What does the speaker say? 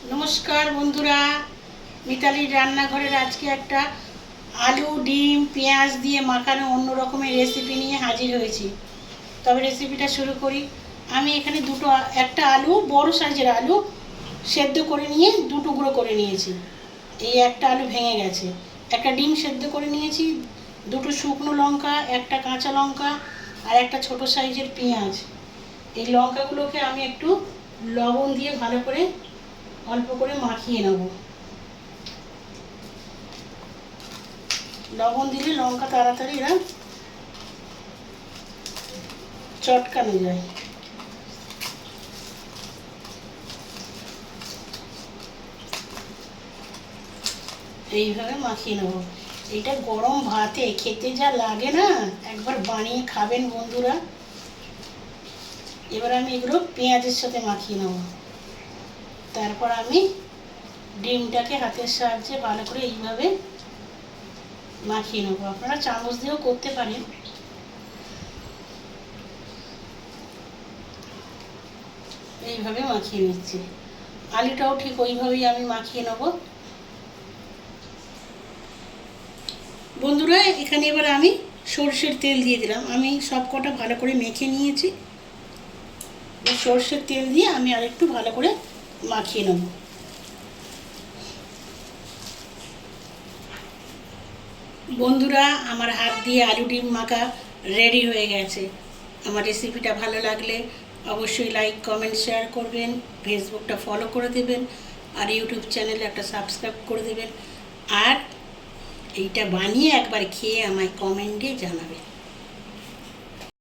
নমস্কার বন্ধুরা, মিতালির রান্নাঘরের আজকে একটা আলু ডিম পেঁয়াজ দিয়ে মাখানো অন্য রকমের রেসিপি নিয়ে হাজির হয়েছি। তবে রেসিপিটা শুরু করি। আমি এখানে একটা আলু, বড় সাইজের আলু সেদ্ধ করে নিয়ে দু টুকরো করে নিয়েছি। এই একটা আলু ভেঙে গেছে। একটা ডিম সেদ্ধ করে নিয়েছি, দুটো শুকনো লঙ্কা, একটা কাঁচা লঙ্কা আর একটা ছোট সাইজের পেঁয়াজ। এই লঙ্কাগুলোকে আমি একটু লবণ দিয়ে ভালো করে অল্প করে মাখিয়ে নেব। লবণ দিলে লঙ্কা তাড়াতাড়ি এরা চটকানো যায়। এইভাবে মাখিয়ে নেব। এটা গরম ভাতে খেতে যা লাগে না, একবার বানিয়ে খাবেন বন্ধুরা। এবার আমি এগুলো পেঁয়াজের সাথে মাখিয়ে নেব। তারপর আমি ডিমটাকে হাতের সাহায্যে ভালো করে এইভাবে মাখিয়ে নেবো। আপনারা চামচ দিয়েও করতে পারেন। এইভাবে মাখিয়ে নিচ্ছি। আলুটাও ঠিক ওইভাবেই আমি মাখিয়ে নেব। বন্ধুরা, এখানে এবার আমি সরষের তেল দিয়ে দিলাম। আমি সব কটা ভালো করে মেখে নিয়েছি। সরষের তেল দিয়ে আমি আরেকটু ভালো করে মাখিয়ে নেব। বন্ধুরা, আমার হাত দিয়ে আলু ডিম মাখা রেডি হয়ে গেছে। আমার রেসিপিটা ভালো লাগলে অবশ্যই লাইক কমেন্ট শেয়ার করবেন, ফেসবুকটা ফলো করে দেবেন, আর ইউটিউব চ্যানেলে একটা সাবস্ক্রাইব করে দেবেন। আর এইটা বানিয়ে একবার খেয়ে আমায় কমেন্টে জানাবেন।